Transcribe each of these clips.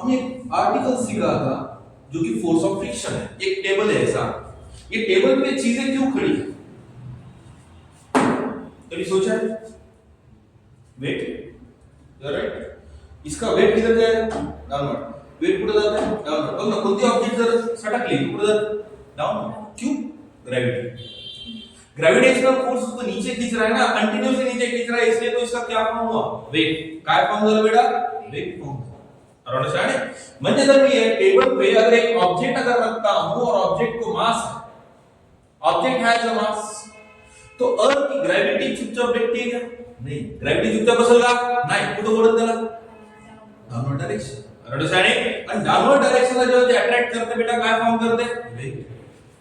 हमने एक आर्टिकल सीखा था जो कि फोर्स ऑफ फ्रिक्शन है। एक टेबल है ऐसा, ये टेबल पे चीजें क्यों खड़ी है? कभी सोचा है? Weight, you right. इसका वेट किधर जाएगा? डाउनवर्ड। वेट कुठे जात आहे? डाउनवर्ड। बघ ना, कोणती ऑब्जेक्ट जर सटकली कुठे जात? डाउनवर्ड। क्यों? ग्रेविटी। ग्रेविटेशनल फोर्स उसको नीचे खींच रहा है ना, कंटिन्यूअसली नीचे खींच रहा है, इसलिए तो इसका क्या फॉर्म हुआ? वेट। काय फॉर्म झाला बेटा? Weight form. अंडरस्टैंड? म्हणजे जर मी टेबल पे अगर एक ऑब्जेक्ट अगर रखता हूं और ऑब्जेक्ट को मास है, ऑब्जेक्ट हैज अ मास, तो अर्थ की ग्रेविटी चुपचाप बैठती है क्या? नहीं, ग्रेविटी चुपचाप बसेल का? नाही, कुठे ओढत त्याला? Downward direction. अंडरस्टैंडिंग? आणि डाउनवर्ड डायरेक्शनला जेव्हा ते अट्रैक्ट करते बेटा, काय फॉर्म करते? वेट।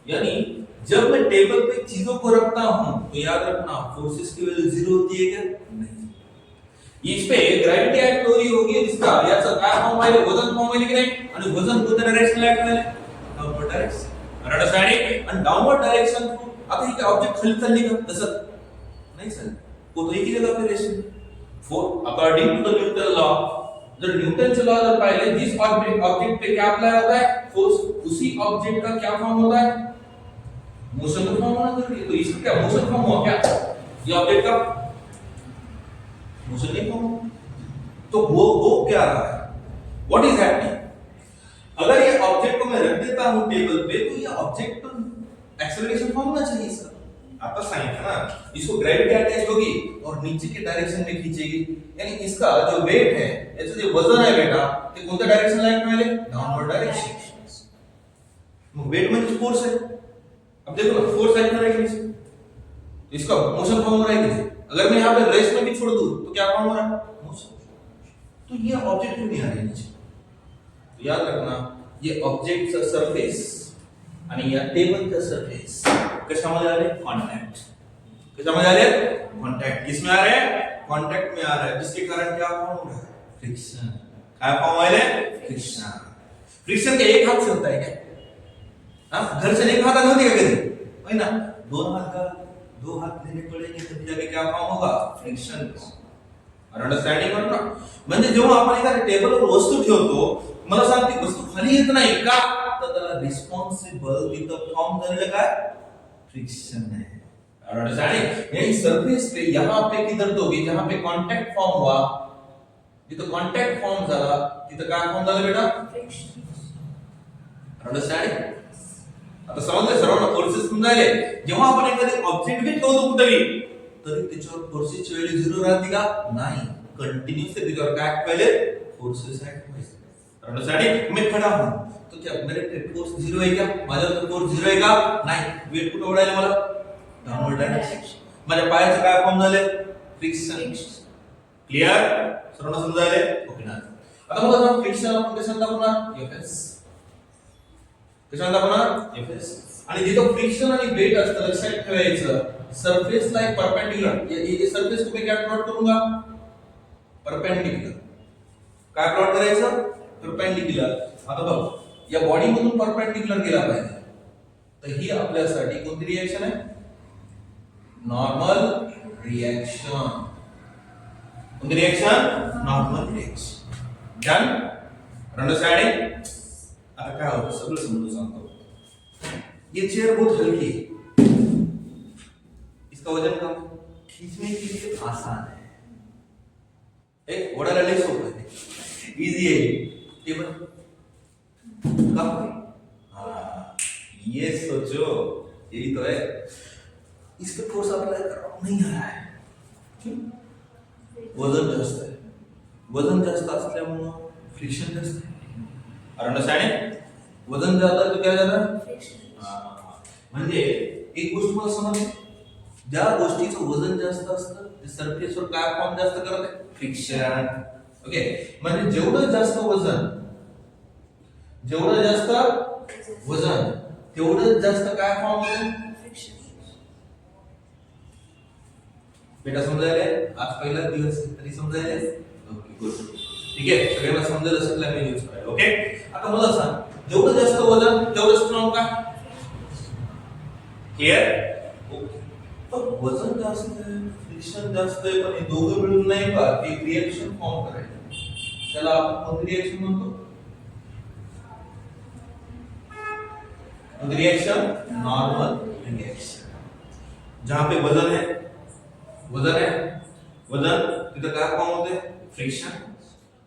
यानी जब मैं टेबल पे चीजों को रखता हूं तो याद रखना फोर्सेस की वैल्यू जीरो होती है क्या? नहीं। इस पे ग्रेविटी ऍक्ट हो रही होगी, जिसका याचा काय फॉर्म व्हायला? वजन फॉर्म व्हायला की नाही? आणि वजन कोणत्या डायरेक्शनला ऍक्ट व्हायला? Downward direction. अंडरस्टँडिंग? आणि डाउनवर्ड डायरेक्शन थ्रू आता ही ऑब्जेक्ट खाली चालली का? तसं नहीं सर, वो तो एक ही जगह पे रेशन for according to the Newton law. जब न्यूटन से लॉ जब पहले जिस ऑब्जेक्ट पे क्या अप्लाई होता है फोर्स, उसी ऑब्जेक्ट का क्या फॉर्म होता है? मोशन का फॉर्म होना जरूरी है। तो इसका क्या मोशन फॉर्म हुआ क्या? ये ऑब्जेक्ट का मोशन नहीं फॉर्म। तो वो क्या रहा है? What is happening? अगर ये ऑब्जेक्ट को मैं रख देता हूं टेबल पे, तो ये ऑब्जेक्ट तो एक्सेलरेशन फॉर्म होना चाहिए इसका। आपका साइन है ना, इसको ग्रेविटी अटैच होगी और नीचे के डायरेक्शन में खींचेगी, यानी इसका जो वेट है, याचं जे वजन आहे बेटा, ते कोणत्या डायरेक्शन ला ऍक्ट व्हायले? Downward direction. मग वेट म्हणजे फोर्स है। अब देखो ना, फोर्स एक्ट करेगी इसमें, इसका मोशन फॉर्म हो रहा है कि नहीं? अगर मैं यहाँ पे रेस्ट में भी छोड़ दूं तो क्या फॉर्म हो रहा है? मोशन। तो ये ऑब्जेक्ट क्यों नहीं आ रही नीचे? तो याद रखना, ये ऑब्जेक्टचा सरफेस आणि या टेबलचा सरफेस कशामध्ये आ रहे? कॉन्टैक्ट। कशामध्ये आ रहे? कॉन्टैक्ट। किसमें आ रहे हैं? कॉन्टैक्ट में आ रहा है, जिसके कारण क्या फॉर्म हो रहा है? फ्रिक्शन। क्या फॉर्म हो रहा है? फ्रिक्शन। फ्रिक्शन के एक हाथ से होता है क्या? हाँ, घर से एक हाथ होती है कभी? वही ना, दोनों हाथ का, दो हाथ लेने पड़ेंगे तभी जाके क्या फॉर्म होगा? फ्रिक्शन। और अंडरस्टँडिंग करतो ना? म्हणजे जेव्हा आपण एखाद्या टेबलवर वस्तू ठेवतो, मला सांग ती वस्तू खाली येत नाही का? तर त्याला रिस्पॉन्सिबल तिथं फॉर्म झालेलं काय? फ्रिक्शन है। और अंडरस्टँडिंग? यही सरफेस पे यहां पे किधर दोगे जहां पे कांटेक्ट फॉर्म हुआ, जिथं कांटेक्ट फॉर्म झाला तिथं काय फॉर्म झालं बेटा? फ्रिक्शन। अंडरस्टँडिंग? आता समजलं सर्वांना? फोर्सेस समजायले, जेव्हा आपण एखादे ऑब्जेक्ट भी ठेवतो कुठेही, तरी त्याच्यावर फोर्सेसची व्हॅल्यू झिरो राहते का? नाही, कंटिन्यूअसली त्याच्यावर काय ऍक्ट व्हायले? फोर्सेस ऍक्ट व्हायले। अंडरस्टँडिंग? मैं खड़ा हूं तो क्या मेरे पे फोर्स जीरो है क्या? माझ्यावर फोर्स जीरो आहे का? नाही। वेट कुठे ओढायला मला? Downward direction. माझ्या पायाचं काय फॉर्म झाले? फ्रिक्शन। क्लियर? सर्वांना समजायले? ओके ना? आता बघा, फ्रिक्शन आपण कशाला दाखवणार? एफएस। कशाला दाखवणार? एफएस। आणि जिथं फ्रिक्शन आणि वेट असतं लक्षात ठेवायचं, सरफेस ला एक परपेंडिकुलर, ये सरफेस को मैं क्या प्लॉट करूंगा? परपेंडिकुलर। काय प्लॉट करायचं? परपेंडिकुलर। आता बघ, या बॉडी मधून परपेंडिकुलर गेला पाहिजे, तर ही आपल्यासाठी कोणती रिएक्शन आहे? Normal reaction. कोणती reaction? Normal reaction. Done? Understanding? आता काय होतं सगळं समजून सांगतो। ये चेयर बहुत हल्की है, इसका वजन कम, खींचने के लिए आसान है, एक घोड़ा ले सोता है, इजी है। टेबल कम, हाँ, ये सोचो, यही तो है। इस पे फोर्स अप्लाई कर रहा हूं, नहीं आ रहा है, क्यों? वजन जास्त है, वजन जास्त असल्यामुळे फ्रिक्शन जास्त है। अंडरस्टँडिंग? वजन ज्यादा है तो क्या ज्यादा? फ्रिक्शन। म्हणजे एक गोष्ट मला समजली, ज्या गोष्टीचं वजन जास्त असतं ते सरफेसवर काय फॉर्म जास्त करते? फ्रिक्शन। ओके, म्हणजे जेवढं जास्त वजन तेवढं जास्त काय फॉर्म होते? फ्रिक्शन। बेटा समजायले? आज पहिला दिवस आहे तरी समजायले? Okay, good. ठीक आहे, सगळ्यांना समजेल असं लँग्वेज यूज करायला। ओके, आता मला सांग, जेवढं जास्त वजन तेवढं स्ट्रॉंग का? क्लियर? ओके, पण वजन जास्त आहे, फ्रिक्शन जास्त आहे, पण हे दोघं मिळून नाही का एक रिएक्शन फॉर्म करायचं, त्याला आपण कोणती रिएक्शन म्हणतो? कोणती रिएक्शन? Normal reaction. जहां पे वजन है वजन तिथं काय फॉर्म होते? फ्रिक्शन.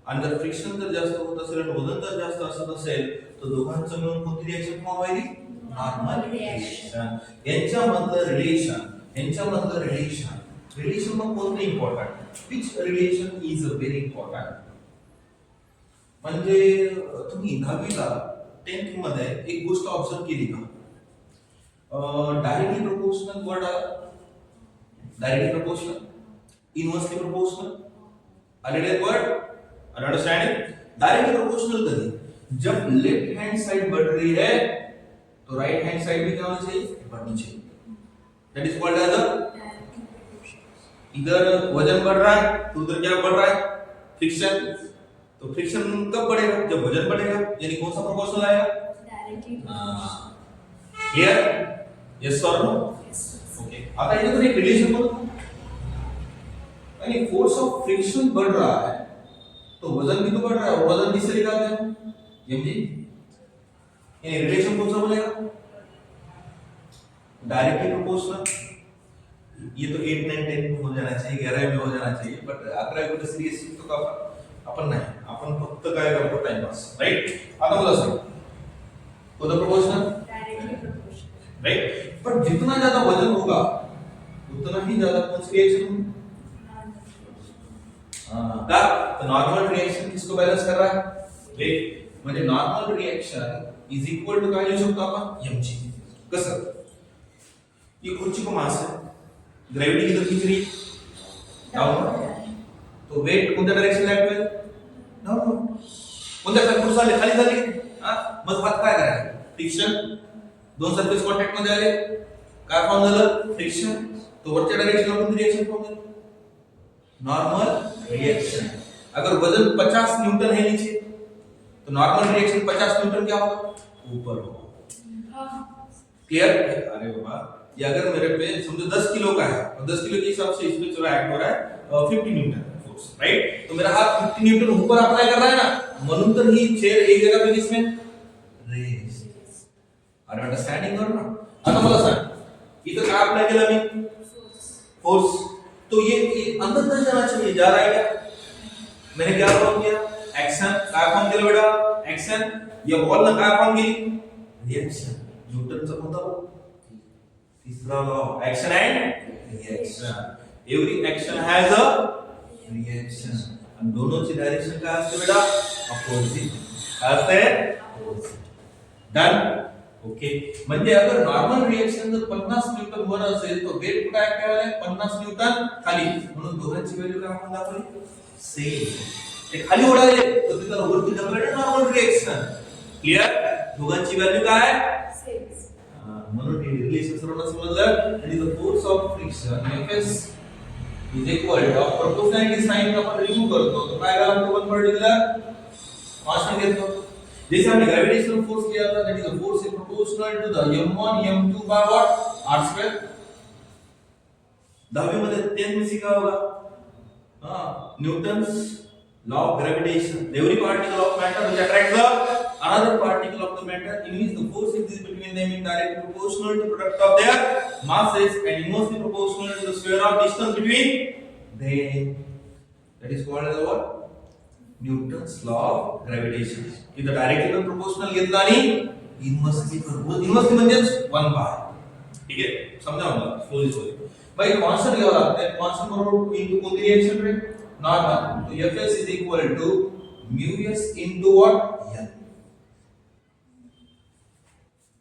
आणि जर फ्रिक्शन जर जास्त होत असेल आणि वजन जर जास्त असत असेल तर दोघांचं मिळून कोणती रिएक्शन फॉर्म व्हायची? Normal reaction. यांच्यामधलं रिलेशन मग कोणतं important? Which relation is very important? म्हणजे तुम्ही 10वीला 10th मध्ये एक गोष्ट ऑब्झर्व केली का? डायरेक्टली प्रोपोर्शनल वर्ड आला, डायरेक्टली प्रोपोर्शनल, इनवर्सली प्रोपोर्शनल, आलेले word. Are understanding? Directly proportional कभी जब लेफ्ट हैंड साइड बढ़ रही है तो राइट हैंड साइड भी क्या होनी चाहिए? बढ़नी चाहिए. That is called as a, इधर वजन बढ़ रहा है तो उधर क्या बढ़ रहा है? फ्रिक्शन. तो फ्रिक्शन कब बढ़ेगा? जब वजन बढ़ेगा. यानी कौन सा प्रोपोर्शनल आएगा? डायरेक्टली. क्लियर? यस और नो? ओके. आता इधर तो एक रिलेशन बोलो. यानी फोर्स ऑफ फ्रिक्शन बढ़ रहा है तो वजन भी तो बढ़ रहा है. वजन किससे निकालते हैं? एमजी. ये रिलेशन कौन सा बनेगा? Directly proportional. ये तो 8 9 10 में हो जाना चाहिए, 11 में हो जाना चाहिए, बट 11 कुठे सिरियस शिकतो का आपण नाही. आपण फक्त काय करतो? टाइमपास. राइट? आता मला सांग कोणतं प्रोपोर्शनल? Directly proportional. राइट? पर जितना ज्यादा वजन होगा उतना ही ज्यादा कौन सी रिएक्शन होगी? का? तो नॉर्मल रिएक्शन किसको बैलेंस कर रहा है? वेट. म्हणजे normal reaction is equal to काय लिहू शकतो आपण? mg. कसं? ये खुर्ची को मास है, ग्रेविटी किधर खींच रही? डाउनवर्ड. तो वेट कोणत्या डायरेक्शन ला ऍक्ट होईल? डाउनवर्ड. कोणत्या साइड पुढे चालले? खाली झाली. मग हात काय करायचा? फ्रिक्शन. दोन सरफेस कॉन्टॅक्ट मध्ये आले काय फॉर्म झालं? फ्रिक्शन. तो वरच्या डायरेक्शनला कोणती रिएक्शन फॉर्म झाली? Normal reaction. अगर वजन 50 न्यूटन है नीचे तो नॉर्मल रिएक्शन 50 न्यूटन क्या होगा? ऊपर होगा. क्लियर? अरे बाबा, ये अगर मेरे पे समझो 10 किलो का है और 10 किलो के हिसाब से इस पे चलो एक्ट हो रहा है 50 न्यूटन फोर्स. राइट? तो मेरा हाथ 50 न्यूटन ऊपर अप्लाई कर रहा है ना, म्हणून तर ही चेयर एक जगह पे किसमें रेस्ट. आर यू अंडरस्टँडिंग और ना? आता मला सांग इथं काय अप्लाई केलं मी? फोर्स. तो ये अंदर तक जाना चाहिए. जा रहा है क्या? मैंने क्या फॉर्म किया? एक्शन. काय फॉर्म केलं बेटा? एक्शन. या बॉल ने काय फॉर्म केली? रिएक्शन. न्यूटनचा कोणता लॉ? तीसरा law. Action and reaction. Every action has a reaction. आणि दोनोंची डायरेक्शन काय असते बेटा? अपोजिट. काय असते? डन. ओके. म्हणजे अगर नॉर्मल रिएक्शन जर 50 न्यूटन वर असेल तो वेट कुठे ऍक्ट करायला? 50 न्यूटन खाली. म्हणून दोघांची व्हॅल्यू काय आपण दाखवली? सेम. ते खाली ओढायले तर तिथं वरती ढकलले नॉर्मल रिएक्शन. क्लियर? दोघांची व्हॅल्यू काय? सेम. म्हणून हे रिलेशन सर्वांना समजलं. आणि the force of friction Fs is equal to proportionality sign आपण रिमूव्ह करतो तो काय झाला? तो पर्टिक्युलर कॉन्स्टंट घेतो. जैसे हमने ग्रेविटेशनल फोर्स किया था, that is the force is proportional to the m1 m2 by what? r2. 10वीं मध्ये 10 में सीखा होगा Newton's law of gravitation. Every particle of matter which attracts the another particle of the matter in which the force is between them is directly proportional to the product of their masses and inversely proportional to the square of distance between them. That is called as what? Newton's law of gravitation. इथं directly proportional घेतला आणि inversely proportional. Inversely म्हणजेच 1 bye. ठीक आहे? समजा मला slowly भाई constant घ्यावा लागते. कॉन्स्टंट बरोबर इनटू कोणती रिएक्शन रे? नॉर्मल. तो Fs is equal to mu s into what? n.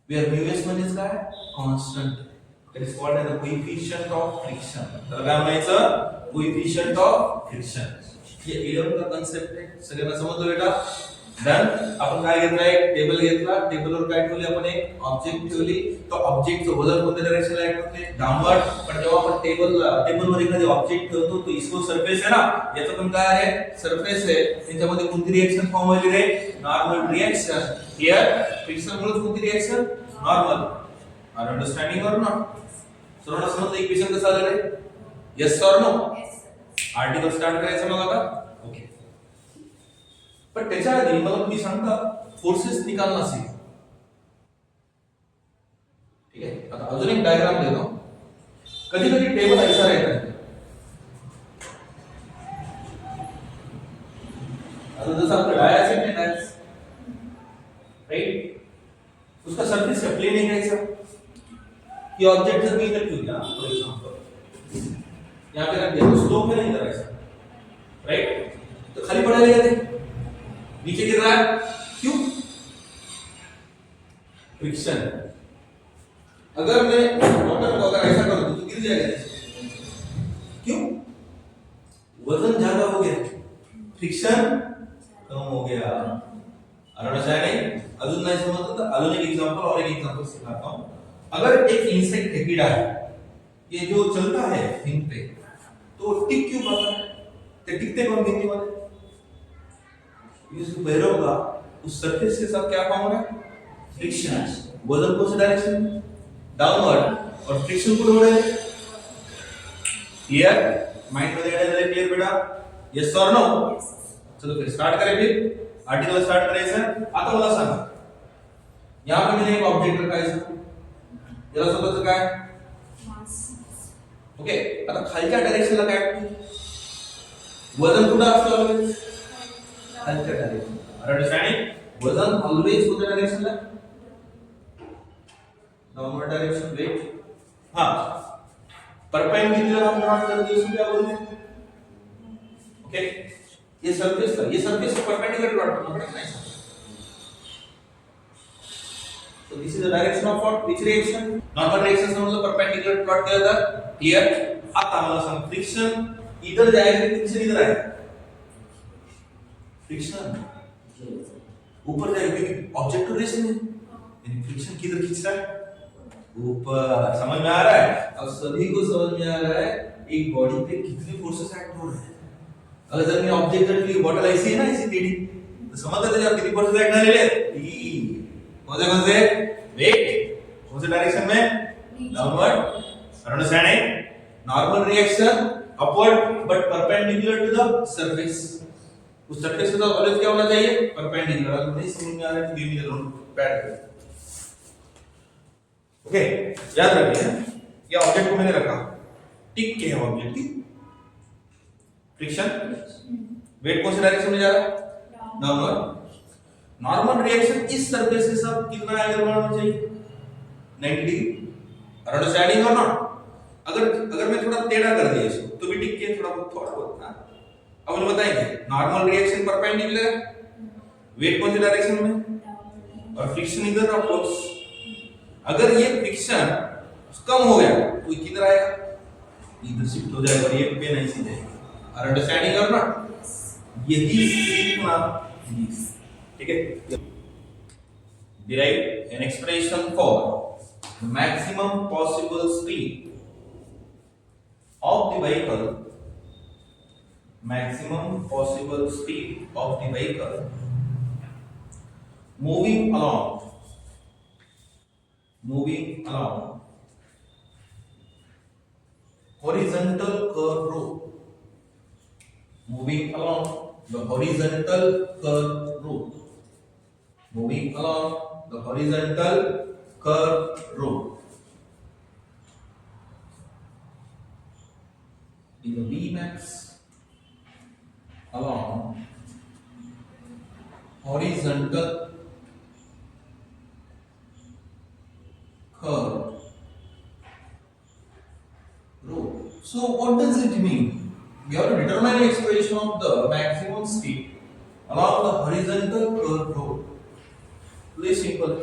where mu s म्हणजेच काय? Constant. That is called as the coefficient of friction. तर काय म्हणायचं? coefficient of friction. ये 11 का कांसेप्ट आहे. सगळ्यांना समजलं बेटा? डन. आपण काय घेतला? एक टेबल घेतला. टेबलवर काय ठेवले? आपण एक ऑब्जेक्ट ठेवली. तो ऑब्जेक्टचं वजन कोणत्या डायरेक्शनला ऍक्ट होते? डाउनवर्ड. पण जेव्हा आपण टेबलवर एखादी ऑब्जेक्ट ठेवतो तो इसको सरफेस आहे ना, याचं पण काय आहे? सरफेस आहे. त्याच्यामध्ये कोणती रिएक्शन फॉर्म व्हायली रे? Normal reaction. क्लियर? फ्रिक्शन मुळे कोणती रिएक्शन? नॉर्मल. आर अंडरस्टँडिंग और नॉट? सर्वांना समजलं इक्वेशन कसं आलं रे? येस और नो? आर्टिकल स्टार्ट करायचं मग आता. ओके. पण त्याच्या आधी मला तुम्ही सांगता फोर्सेस निकालना सीखा. अजून एक डायग्राम देतो. कधी कधी टेबल ऐसा रहता है. आता जसं आपलं डायस आहे ना, डायस राइट, उसका सरफेस का प्लेन है कैसा. ये ऑब्जेक्ट जब इधर क्यों गया फॉर एग्जांपल यहाँ पे रख दिया तो स्लोप है ना इधर ऐसा, राइट, तो खाली पड़ा रहेगा, नीचे गिर रहा है, क्यों, फ्रिक्शन. अगर मैं वाटर को अगर ऐसा कर दूं तो गिर जाएगा नीचे, क्यों, वजन ज्यादा हो गया, फ्रिक्शन कम हो गया. नहीं अजून नहीं समजलं तर अजून एक एग्जांपल और एक एग्जांपल सिखाता हूं. अगर एक इंसेक्ट है, कीड़ा है, ये जो चलता है हिंद पे, तो टिक क्यों पाता है, तो टिकते कौन हिंदी वाले, इसको पैरों का उस सरफेस के साथ क्या फॉर्म हो रहा है, फ्रिक्शन. वजन कौन से डायरेक्शन में, डाउनवर्ड, और फ्रिक्शन को हो रहा है. क्लियर, माइंड में देना क्लियर बेटा, यस और नो. चलो फिर स्टार्ट करें. फिर आर्टिकल स्टार्ट करायचं. आता मला सांगा, यहाँ पे मैंने एक ऑब्जेक्ट रखा है, याला सोबतचं काय, ओके. आता खालच्या डायरेक्शनला काय, वजन कुठं असतं, ऑलवेज खालच्या डायरेक्शन. अंडरस्टँडिंग, वजन ऑलवेज कोणत्या डायरेक्शनला, डाउनवर्ड डायरेक्शन. वेट, हाँ, परपेंडिकुलर हम नॉट करते उसको क्या बोलते हैं, ओके. ये सरफेस को परपेंडिकुलर प्लॉट करना पड़ेगा ना. So this is the direction of what, which reaction, normal reaction से मतलब perpendicular plot किया था. Clear. आता मला सांग, फ्रिक्शन इधर जाएगा, फ्रिक्शन इधर आएगा, फ्रिक्शन ऊपर जाएगा क्योंकि ऑब्जेक्ट टू रेशन है, यानी फ्रिक्शन किधर खींच रहा है, ऊपर. समझ में आ रहा है. अब सभी को समझ में आ रहा है एक बॉडी पे कितनी फोर्सेस एक्ट हो रहे हैं. अगर जर मैं ऑब्जेक्ट की बोतल ऐसी है ना, ऐसी टेढ़ी, तो समझ लेते जब कितनी फोर्सेस एक्ट ले ले. कौन से वेट, कौन से डायरेक्शन में, downward. Understanding, normal reaction upward but perpendicular to the surface. उस सरफेस के साथ ऑलवेज क्या होना चाहिए, परपेंडिकुलर. अगर नहीं समझ में आ रहा है तो give me the pad. Okay, याद रखिए, ये ऑब्जेक्ट को मैंने रखा, टिक के है ऑब्जेक्ट की, फ्रिक्शन, वेट कौन से डायरेक्शन में जा रहा है, डाउनवर्ड. नॉर्मल रिएक्शन इस सरफेस के साथ कितना एंगल बनाना चाहिए, 90 डिग्री. अंडरस्टैंडिंग और नॉट. अगर मैं थोड़ा टेढ़ा कर दिया इसको तो भी टिक के थोड़ा बहुत ना. अब मुझे बताएंगे, नॉर्मल रिएक्शन परपेंडिकुलर है, वेट कौन से डायरेक्शन में, और फ्रिक्शन इधर अपवर्ड्स. अगर ये फ्रिक्शन कम हो गया तो किधर आएगा, इधर शिफ्ट हो जाएगा और ये पे नहीं सीधे. अंडरस्टैंडिंग और नॉट, यही सीखना. ठीक है. Derive an expression for the maximum possible speed of the vehicle. Maximum possible speed of the vehicle moving along horizontal curve route. Moving along the horizontal curve route. Moving along the horizontal curve route. In the Vmax along horizontal curve route. So what does it mean? We have to determine the expression of the maximum speed along the horizontal curve route. Very simple,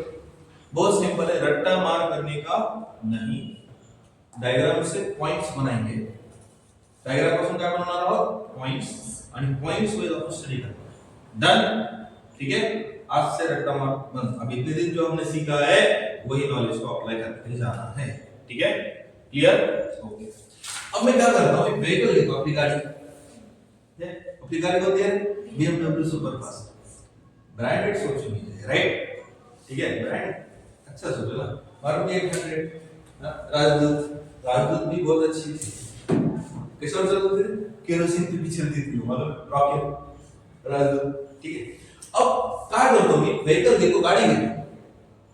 बहुत simple है. रट्टा मार करने का नहीं, diagram से points बनाएंगे. Diagram पासून काय बनवणार आहोत, पॉइंट्स, आणि पॉइंट्स वर आपण स्टडी करणार. डन. ठीक है, आज से रट्टा मार बंद. अब इतने दिन जो हमने सीखा है वही नॉलेज को अप्लाई करके जाना है. ठीक है, क्लियर. ओके. अब मैं क्या करता हूँ, एक व्हीकल लेता हूँ, अपनी गाड़ी होती है BMW सुपर फास्ट. ब्रांडेड सोच लीजिए, राइट. ठीक है, ब्रांड अच्छा सोचो ना. मारुति 800, राजदूत भी बहुत अच्छी थी. कैसे चलती थी, केरोसिन पे भी चलती थी, मतलब रॉकेट राजदूत. ठीक है. अब काय करतो मी, व्हेकल घेतो, गाडी घेतो,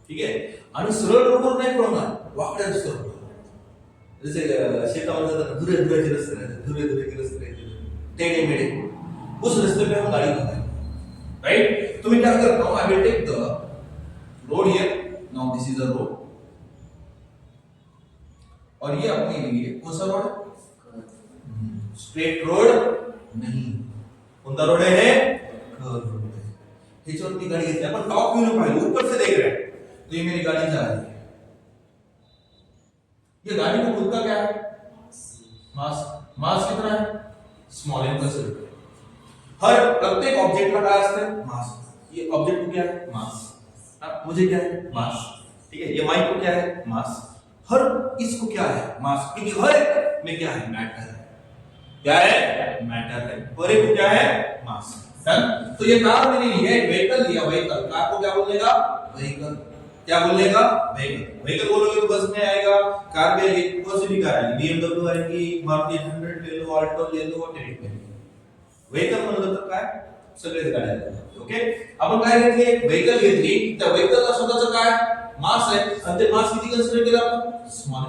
ठीक आहे, आणि सरळ रोडवर नाही पळवणार, वाकड्या रस्त्यावर जसे शेतामध्ये जाताना धुरे रस्ते राहते, धुरे रस्ते राहते, टेढ़े मेढ़े, उस रस्ते पे हम गाड़ी लगाएं, राइट? तो मैं क्या करता हूँ, I will take the road here, now this is a road, और ये अपने लिए कौन सा रोड है? स्ट्रेट रोड नहीं, कोणता रोड आहे? कर्व रोड आहे. ह्याच्यावरती गाडी घेतली आपण, टॉप व्ह्यू पाहिलं, ऊपर से देख रहे हैं, तो ये मेरी गाड़ी जा रही है. ये गाड़ी का खुद का क्या है? मास कितना है? Small M plus L. हर प्रत्येक ऑब्जेक्ट का क्या असते? मास. ये ऑब्जेक्ट को क्या है? मास. मुझे क्या है? मास. ठीक है, ये माइक को क्या है? मास. हर इसको क्या है? मास. क्योंकि हर एक में क्या है? मैटर है. क्या है? मैटर है. और एक को क्या है? मास. तो ये कार मैंने लिया, एक व्हीकल लिया, व्हीकल. कार को क्या बोलेगा? व्हीकल. क्या बोलेगा? व्हीकल. व्हीकल बोलोगे तो बस में आएगा, कार में कौन सी भी कार आएगी, BMW आएगी, मारुति 800 ले लो, ऑल्टो ले लो, टेरिट ले लो. व्हीकल म्हणलं तर काय? सगळेच गाड्या आहेत. ओके, आपण काय घेतली? एक व्हीकल घेतली, त्या व्हीकलला स्वतःचं काय? मास आहे, आणि ते मास किती कन्सिडर केलं आपण? स्मॉल.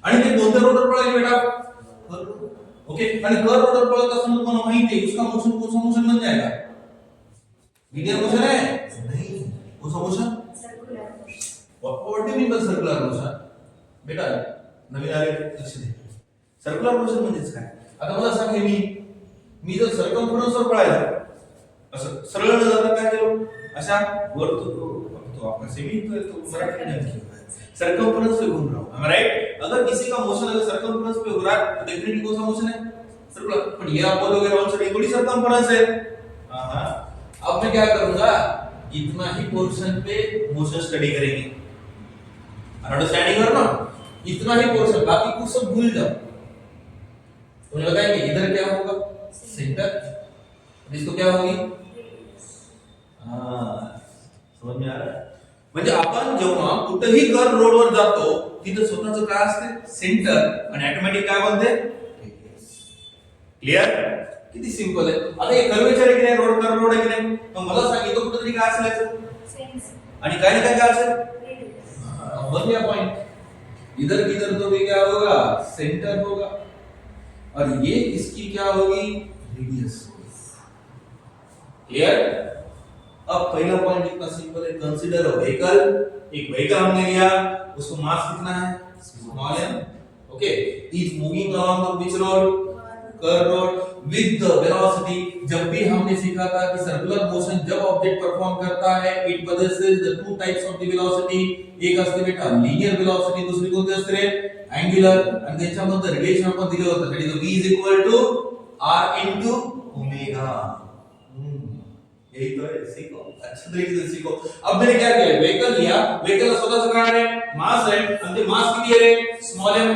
आणि ते कोणत्या रोडवर पळाली बेटा? कर्व. ओके, आणि कर्व रोडवर पळत असताना तुम्हाला माहिती आहे उसका मोशन कौन सा मोशन बन जाएगा? लीनियर मोशन है? नहीं. कौन सा motion? What do you mean by circular motion? बेटा नवीन आले लक्ष दे. सर्क्युलर मोशन म्हणजे काय? आता मला सांग, हे मी जर सर्कम्फरन्स वर पळायला असं सरळ न जाता काय केलं? अशा वर तो आपका सेमी तो मराठी में क्या है? सर्कम्फरन्स पे घूम रहा हूं. am I right? अगर किसी का मोशन अगर सर्कम्फरन्स पे हो रहा है तो डेफिनेटली कौन सा मोशन है? सर्कुलर. पर ये आप बोलोगे राउंड साइड, ये थोड़ी सर्कम्फरन्स है. हां, अब मैं क्या करूंगा, इतना ही पोर्शन पे मोशन स्टडी करेंगे. अंडरस्टैंडिंग और ना, इतना ही पोर्शन, बाकी कुछ सब भूल जाओ. तो मुझे बताएंगे इधर क्या होगा? सेंटर. इसको क्या होगी? समझ में आ रहा है? म्हणजे आपण जेव्हा कुठेही कर्व रोडवर जातो तिथे स्वतःचं काय असते? सेंटर. आणि ऑटोमॅटिक काय बनते? क्लियर? किती सिंपल आहे. आता हे कर्वेचर आहे की नाही, रोड कर्व रोड आहे की नाही, तर मला सांगितलं कुठेतरी काय असेल याचं? आणि काय ना काय असेल? बन गया पॉइंट. इधर किधर तो भी क्या होगा? सेंटर होगा. और ये इसकी क्या होगी? रेडियस होगी. क्लियर? अब पहला पॉइंट इतना सिंपल है, कंसीडर अ व्हीकल. एक व्हीकल हमने लिया, उसको मास कितना है? Small m. Okay, is moving along the which road? Curve road with the velocity. जब भी हमने सीखा था कि सर्कुलर मोशन जब ऑब्जेक्ट परफॉर्म करता है it possesses the two types of the velocity. एक असते बेटा लिनियर वेलोसिटी, दुसरी कोणती असते रे? अँग्युलर. आणि त्याच्यामध्ये रिलेशन आपण दिलं होतं, that is v is equal to r into omega. यही तो है, सीखो अच्छे तरीके से सीखो. अब मैंने क्या किया, व्हीकल लिया, व्हीकल का स्वतःचं काय आहे? मास आहे, आणि ते मास किती आहे रे? Small m.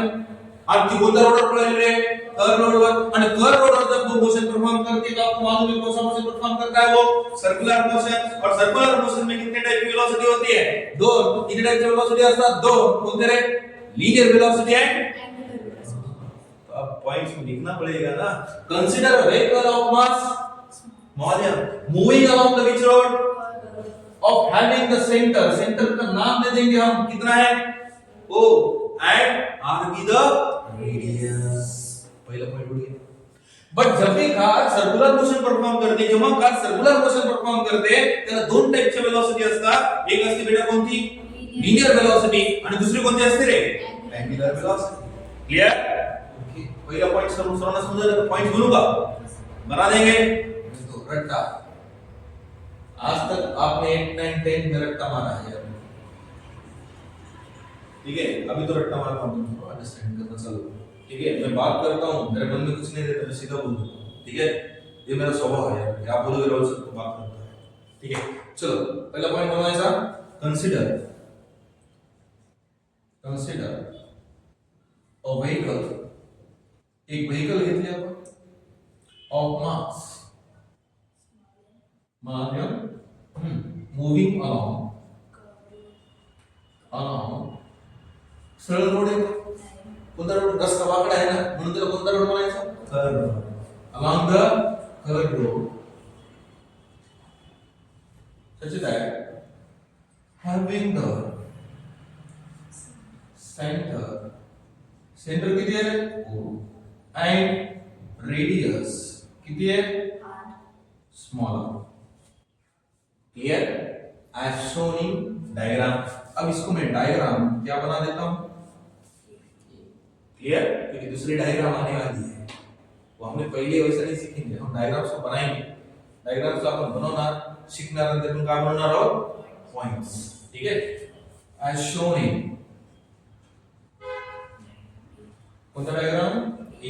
अब ती कोणत्या रोडवर पळाली रे? कर्व रोडवर. आणि कर्व रोडवर जब वो मोशन परफॉर्म करती है तो आपको मालूम है कौन सा मोशन परफॉर्म करता है? वो सर्कुलर मोशन. और सर्कुलर मोशन में कितने टाइप की वेलोसिटी होती है? दो. कितने टाइप की वेलोसिटी असतात? दो. कोणते रे? Linear velocity and angular velocity. तो अब पॉइंट्स में लिखना पड़ेगा ना. Consider vehicle of mass small m moving along the which road of having the centre. Centre का नाम दे देंगे हम, कितना है? O and R be the radius. पहिला पॉइंट उड गया. बट जब भी कार सर्कुलर मोशन परफॉर्म करते, जेव्हा कार सर्कुलर मोशन परफॉर्म करते त्याला दोन टाइपचे वेलोसिटी असतात. एक असते बेटा कोणती? Linear velocity. आणि दुसरी कोणती असते रे? Angular velocity. क्लियर? ओके, पहिला पॉइंट सर्वांना समजलं. पॉइंट बनू का? बना देंगे. तो रट्टा. आज तक आपने 8 9 10 में रट्टा मारा है. ठीक है, अभी तो रट्टा मारता हूं, तुमको अंडरस्टैंड करना चालू. ठीक है, मैं बात करता हूँ, मेरे मन में कुछ नहीं रहता, मैं सीधा बोलता हूँ. ठीक है, ये मेरा स्वभाव है यार. आप बोलोगे रोज सबको बात करता है. ठीक है, चलो पहला पॉइंट बनवायचा. Consider a vehicle. एक व्हीकल घेतली आपण ऑफ मास मूविंग अलोंग सरळ रोड आहे. कोणता रोड? रस्ता वाकडा आहे ना, म्हणून त्याला कोणता रोड म्हणायचा? Curve road. Along the curve road such that having the centre, centre किती आहे O and radius किती आहे smaller. Clear as shown in diagram. अब इसको मैं डायग्राम क्या बना देता हूं क्लियर, क्योंकि दूसरी डायग्राम आने वाली है वो हमने पहिले वैसे नहीं सीखेंगे, हम डायग्राम्स को बनाएंगे. डायग्राम्स आपण बनवणार शिकणार आणि त्यातून काय बनवणार आहोत पॉइंट्स. ठीक आहे as shown in कोणता डायग्राम ए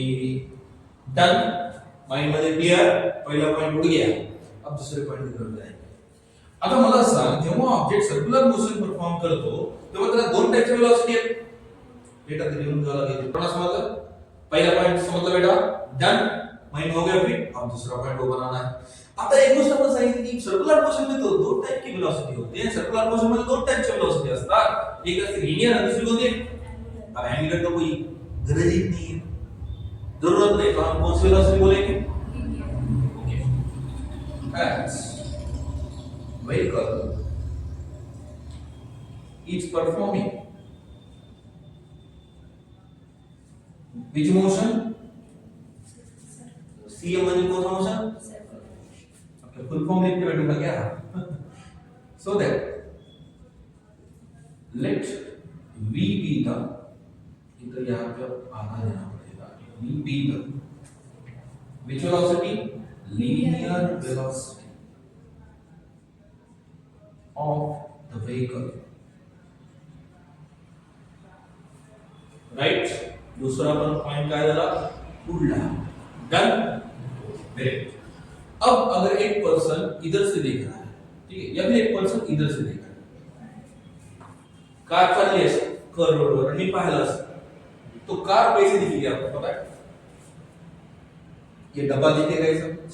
डन. माइंड मध्ये क्लियर, पहिला पॉइंट उड गया. अब दुसरे पॉइंट की तरफ जाएंगे. आता मला सांग, जेव्हा ऑब्जेक्ट सर्क्युलर मोशन परफॉर्म करतो तेव्हा त्याला दोन टाइपचे वेलोसिटी आहेत. बेटा ते लिहून घ्यावं लागेल. कोणा समजलं? पहिला पॉइंट समजला बेटा डन. माइंड हो गया फिट. अब दूसरा पॉइंट वो बनाना है. आता एक गोष्ट आपण सांगितली की सर्क्युलर मोशन मध्ये तो दोन टाइप की वेलोसिटी होते हैं. सर्क्युलर मोशन मध्ये दोन टाइपचे वेलोसिटी असतात. एक असते लिनियर आणि दुसरी कोणती? अब एंगुलर तो कोई गरज ही नहीं है, जरूरत नहीं, तो हम कौन सी वेलोसिटी बोलेंगे? Okay as vehicle is performing which motion? CM म्हणजे कोणता मोशन? ओके फुल फॉर्म लिखते बैठूंगा क्या? so that let V be the, इधर यहाँ पे आधा देना पड़ेगा. V be the which velocity? Linear velocity of the vehicle. Right? दूसरा अपन पॉइंट क्या झाला? उड़ना. डन. ग्रेट. अब अगर एक पर्सन इधर से देख रहा है, ठीक है, या फिर एक पर्सन इधर से देख रहा है, कार चालली आहे कर रोडवर आणि पाहिलं असं, तो कार कैसे दिखेगी आपको पता है? ये डब्बा दिखेगा ऐसा कुछ,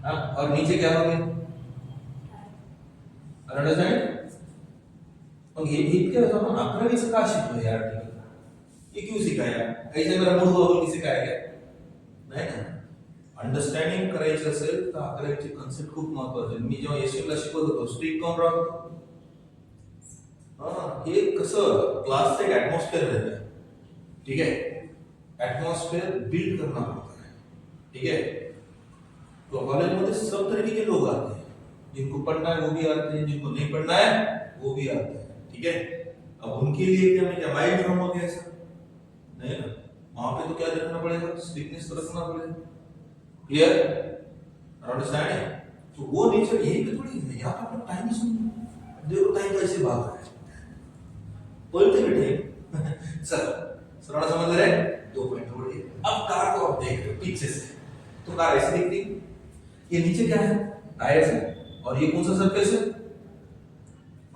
हाँ, और नीचे क्या होंगे? अंडरस्टैंड? मग हे इतके असं आपण 11वीचं का शिकलो यार? ये क्यों सिखाया? ऐसे मेरा मूड हुआ बोल सिखाया क्या? नाही ना. अंडरस्टँडिंग करायची असेल तर 11वीचे कन्सेप्ट खूप महत्त्वाचे आहेत. मी जेव्हा एसएम ला शिकवत होतो स्ट्रिक्ट काऊन राहतो, हाँ, ये कसं क्लास से एक एटमॉस्फेयर रहता है. ठीक है, एटमॉस्फेयर बिल्ड करना पड़ता है. ठीक है, तो कॉलेज में सब तरीके के लोग आते हैं. जिनको पढ़ना है वो भी आते हैं, जिनको नहीं पढ़ना है वो भी आते हैं. ठीक है, अब उनके लिए क्या मैं क्या माइंड ड्रामा हो गया ऐसा? नहीं ना. वहां पे तो क्या रखना पड़ेगा? स्ट्रिक्टनेस रखना पड़ेगा. क्लियर? अंडरस्टैंड? तो वो नेचर यही पे थोड़ी है. यहाँ पे अपना टाइम सुन, देखो टाइम कैसे भाग रहा है. बोलते बेटे सर सरड़ा समझ रहे हैं? 2 पॉइंट हो गए. अब कार को आप देख रहे हो पीछे से, तो कार ऐसे दिखती है. ये नीचे क्या है? टायर्स है. और ये कौन सा सरफेस है?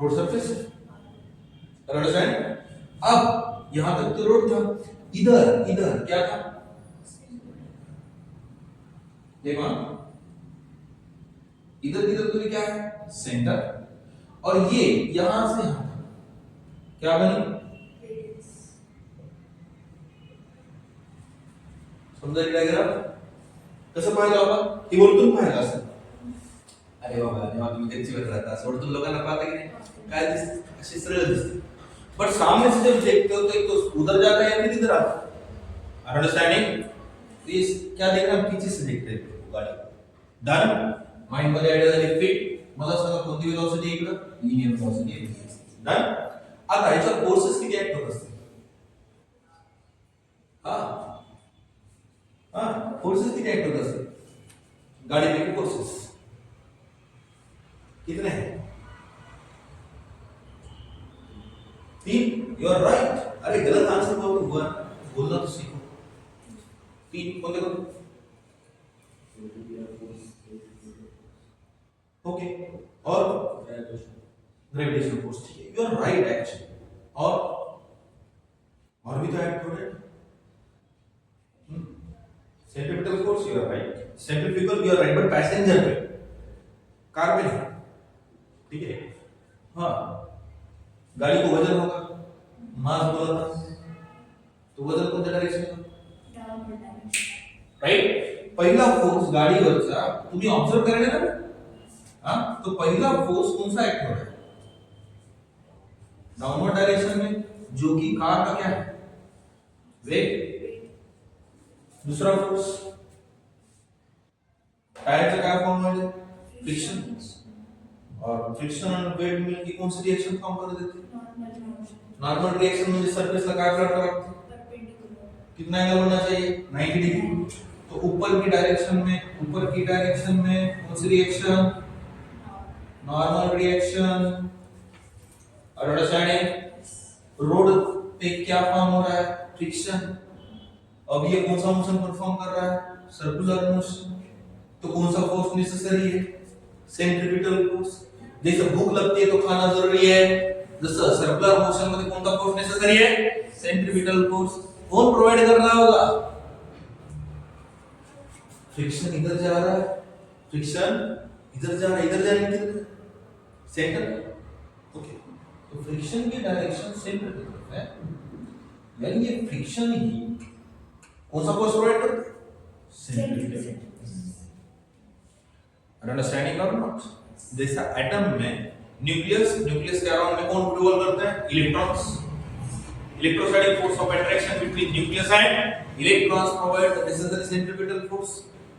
रोड सरफेस है. अंडरस्टैंड? अब यहां तक तो रोड था, इधर इधर क्या था? देखो इधर इधर तो क्या है? सेंटर. और ये यहां से यहां क्या बनी? समजा डायग्राम कसं पाहिलं बाबा? ही वरतून पाहिलं असं. अरे बाबा जेव्हा तुम्ही गच्चीवर राहता वरतून लोकांना पाहता की नाही काय दिसते? अशी सरळ दिसते. बट सामने से जब देखते हो तो एक तो उधर जाता है या फिर इधर आता है. अंडरस्टैंडिंग? प्लीज क्या देख रहे हैं? पीछे से देखते हैं गाड़ी. डन. माइंड मध्ये आयडिया झाली फिट. मला सांगा कोणती वेलोसिटी इकडे? लिनियर वेलोसिटी आहे. डन. आता ह्याच्यावर फोर्सेस किती ऍक्ट होत असतील? फोर्सेस किती ऍक्ट होत असतील? गाडीपैकी फोर्सेस कितने हैं? 3. You are right. अरे गलत आंसर बोलना तो सीखो. 3 कोणते कोणते? ओके. और ग्रेविटेशनल फोर्स. ठीक है, यू आर राइट एक्चुअली. और भी तो ऐड हो रहे हैं. Centripetal force you are right. Centrifugal you are right, but passenger पे, कार पे नहीं. ठीक है, हाँ, गाड़ी को वजन होगा, मास बोला था, तो वजन कोणत्या डायरेक्शन? राइट. पहिला फोर्स गाडीवरचा तुम्ही ऑब्जर्व करायला ना, हाँ, तो पहिला फोर्स कौन सा एक्ट हो रहा है? डाउनवर्ड डायरेक्शन में. जो कि कार का क्या है, वेग। दूसरा फोर्स टायर का क्या फॉर्म है, फ्रिक्शन, और फ्रिक्शन और वेट मिलके कौन सी रिएक्शन फॉर्म कर देते हैं, नॉर्मल रिएक्शन में सरफेस लगा कर रखते हैं, कितना एंगल होना चाहिए, 90 डिग्री। तो ऊपर की डायरेक्शन में कौन सी रिएक्शन, नॉर्मल रिएक्शन। और अंडरस्टैंडिंग, रोड पे क्या फॉर्म हो रहा है, फ्रिक्शन। अब ये कौन सा मोशन परफॉर्म कर रहा है, सर्कुलर मोशन। तो कौन सा फोर्स नेसेसरी है, सेंट्रीपिटल फोर्स। जैसे भूख लगती है तो खाना जरूरी है, जैसे सर्कुलर मोशन में कौन सा फोर्स नेसेसरी है, सेंट्रीपिटल फोर्स। कौन प्रोवाइड कर रहा होगा, फ्रिक्शन इधर जा रहा है, फ्रिक्शन इधर जा रहा है, इधर जाने किधर, सेंटर। ओके, तो फ्रिक्शन की डायरेक्शन सेंटर की तरफ है, यानी ये फ्रिक्शन ही कौन सा फोर्स प्रोवाइड करता है, सेंट्रीपिटल। अंडरस्टैंडिंग और नॉट। जैसा एटम में न्यूक्लियस के अराउंड में कौन रिवॉल्व करते हैं, electrons. Electrostatic force of attraction between nucleus and electrons provide the necessary centripetal force.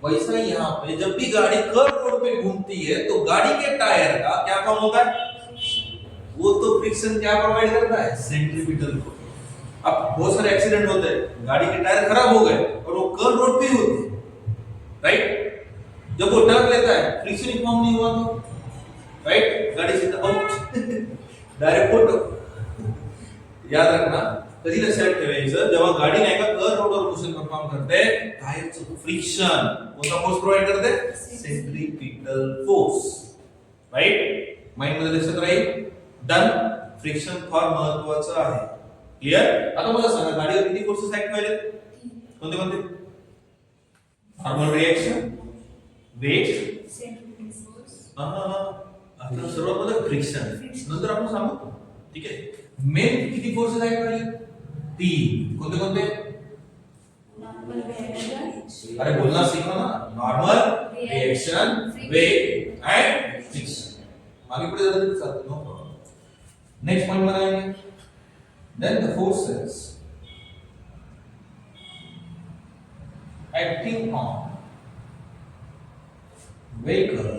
वैसा ही यहाँ पे जब भी गाड़ी कर्व रोड पे घूमती है तो गाड़ी के टायर का क्या फॉर्म होता है, वो तो फ्रिक्शन क्या प्रोवाइड करता है, सेंट्रीपिटल फोर्स। अब बहुत सारे एक्सीडेंट होते हैं, गाड़ी के टायर खराब हो गए और वो कर्व रोड पे ही होते हैं, राइट। जब वो टर्न लेता है, फ्रिक्शन ही फॉर्म नहीं हुआ तो, राइट, गाड़ी सीधा आउट, डायरेक्ट फोटो। याद रखना, कधी लक्षात ठेवायचं, जेव्हा गाडी नाही का कर्व रोडवर मोशन परफॉर्म करते, टायरचं फ्रिक्शन कोणता फोर्स प्रोवाइड करते, सेंट्रीपिटल फोर्स, राइट। माइंड मध्ये लक्षात राहील, डन। फ्रिक्शन फार महत्त्वाचं आहे, क्लियर। आता मला सांगा, गाडीवर किती फोर्सेस ऍक्ट व्हायले, कोणते कोणते, normal reaction, weight, centripetal force. आता सर्वात पहिलं फ्रिक्शन, नंतर आपण सांगू, ठीक आहे। मेन किती फोर्सेस ऍक्ट व्हायले, तीन, कोणते कोणते, नॉर्मल रिएक्शन, अरे बोलना सीखो ना, normal reaction, weight and friction. आगे पुढे जातं तरी चालतं, नो प्रॉब्लेम। नेक्स्ट पॉइंट बनाएंगे, then the forces acting on vehicle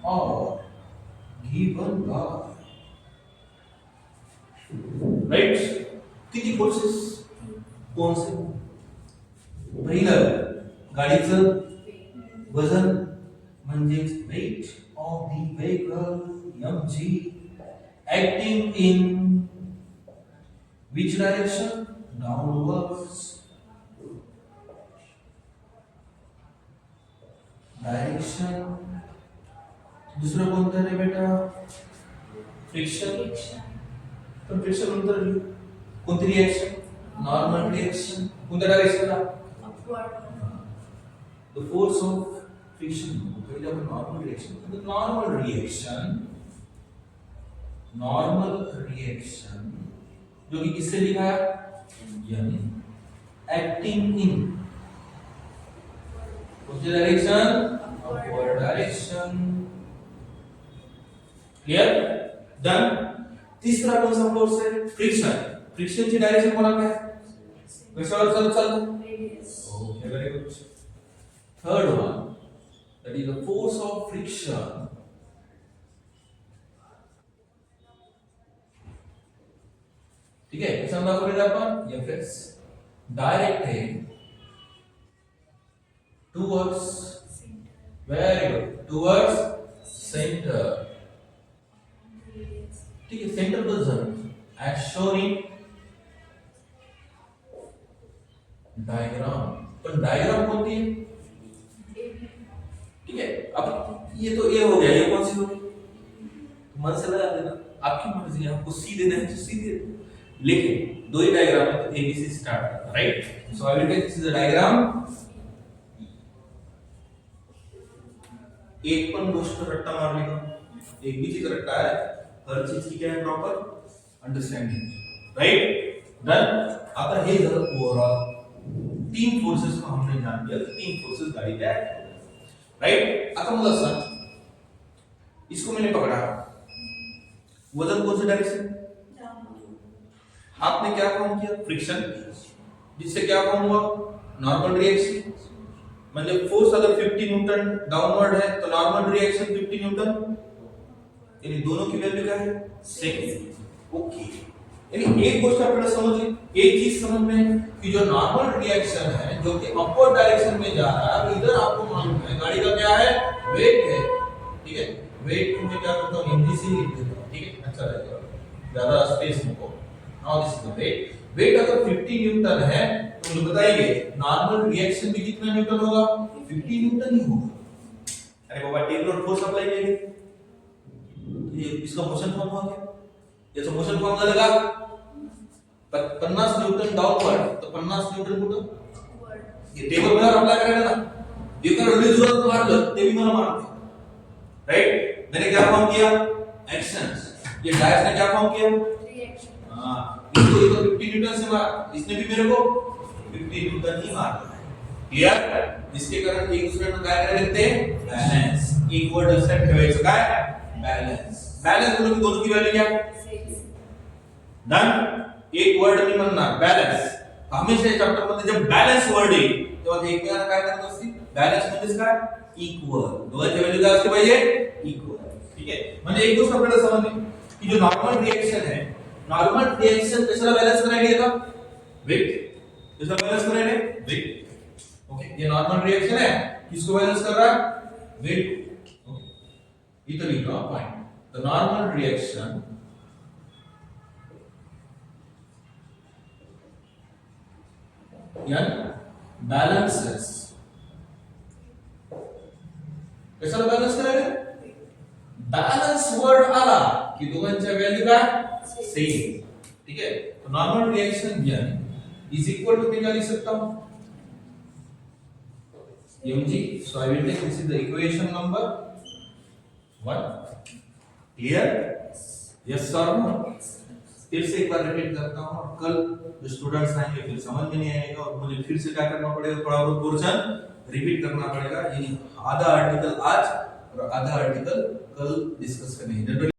or given by, right, किती फोर्सेस, कोण से, पहिलं गाडीचं वजन म्हणजेच weight of the vehicle mg, acting in which direction, downwards direction. दूसरा कोणता रे बेटा, फ्रिक्शन। पण फ्रिक्शन नंतर कोणती रिएक्शन, नॉर्मल रिएक्शन, कोणत्या डायरेक्शनला, upward. The force of friction, पहिले आपण normal reaction, the normal reaction जो कि किससे लिखा है, यानी acting in which direction, upward direction, clear, done। तीसरा कौन सा फोर्स है, फ्रिक्शन। फ्रिक्शन की डायरेक्शन कोणा काय, कशावर चालतं, okay, very good. Third one, that is the force of friction, ठीक है, कसा दाखवलेला आपण, Fs, directed towards, very good, towards center, ठीक है, centre position as shown in diagram. पण डायग्राम कोणती है, ठीक है। अब ये तो ए हो गया, ये कौन सी होगी, मन से लगा देना, आपकी मर्जी है, आपको सी देना है तो सी दे, लेकिन दो ही डायग्राम है तो ABC start, right. So I will take this is the diagram. एक पण गोष्ट रट्टा मारली का, एक भी चीज रट्टा है, हर चीज की क्या है, प्रॉपर अंडरस्टैंडिंग, राइट, डन। आता हे झालं ओवरऑल, तीन फोर्सेस को हमने जान लिया, तीन फोर्सेस गाड़ी पे एक्ट कर रहे हैं, राइट। आता मला सांग, इसको मैंने पकड़ा, वजन कौन से डायरेक्शन, आपने क्या फॉर्म किया? फ्रिक्शन, जिससे क्या फॉर्म हुआ? Normal reaction. मतलब फोर्स अगर 50 न्यूटन डाउनवर्ड है तो नॉर्मल रिएक्शन 50 न्यूटन, यानी दोनों की वैल्यू क्या है? सेम। ओके, यानी एक गोष्ट आपने समझ ली, एक चीज समझ में कि जो नॉर्मल रिएक्शन है जो कि अपवर्ड डायरेक्शन में जा रहा है, इधर आपको मालूम है गाड़ी का क्या है? वेट है, ठीक है। वेट को मैं क्या करता हूं? mg से लिख देता हूं, ठीक है, अच्छा रहेगा, ज्यादा स्पेस मुको। Now this is the weight. Weight अगर 50 न्यूटन है तो मुझे बताइए नॉर्मल रिएक्शन भी कितना न्यूटन होगा? 50 न्यूटन ही होगा। अरे बाबा, टेक लोड फोर्स अप्लाई किया, ये इसका मोशन फॉर्म हुआ क्या? ये तो मोशन फॉर्म लगा 50 न्यूटन डाउनवर्ड, तो 50 न्यूटन कुठं? ये टेबल वर अप्लाई करायला ना, ये कर रिलीज जोरात मारलं ते भी मला मारते, राइट? मैंने क्या फॉर्म किया? एक्शंस। ये डायस ने क्या फॉर्म किया? Reaction. हां, इसको ये तो 50 न्यूटन से मारा, इसने भी मेरे को 50 न्यूटन ही मारा। क्लियर? इसके कारण एक दूसरे में काय करायला लागते? बैलेंस। इक्वल डिस्टेंस ठेवायचं काय? बैलेंस। बैलेंस बोलो की दोनों की वैल्यू क्या? डन? एक वर्ड मी म्हणणार बॅलन्स। हमेशा या चॅप्टर मध्ये जब बॅलन्स वर्ड येईल तेव्हा ते एकमेकांना काय करत असतील? बॅलन्स म्हणजे काय? इक्वल। दोघांची व्हॅल्यू काय असते पाहिजे? इक्वल। ठीक आहे, म्हणजे एक गोष्ट आपल्याला समजली की जो नॉर्मल रिएक्शन है, नॉर्मल रिएक्शन कशाला बैलेंस करायला येतं? वेट। किसका बैलेंस करायला? वेट। ओके, ये नॉर्मल रिएक्शन है, किसको बैलेंस कर रहा है? वेट। ओके, इधर लिख लो point. The normal reaction balances, कशाला बॅलन्स करायला? बॅलन्स वर्ड आला की दोघांच्या व्हॅल्यू काय? सेम। ठीक है, तो नॉर्मल रिएक्शन यानी इज इक्वल टू, मैं क्या लिख सकता हूं? mg। So I will take this is the equation number 1। Clear? Yes और नो? फिर से एक बार रिपीट करता हूं, और कल जो स्टूडेंट्स आएंगे फिर समझ में नहीं आएगा और मुझे फिर से क्या करना पड़ेगा? थोड़ा बहुत पोर्शन रिपीट करना पड़ेगा। यानी आधा आर्टिकल आज और आधा आर्टिकल कल डिस्कस करेंगे। जनरली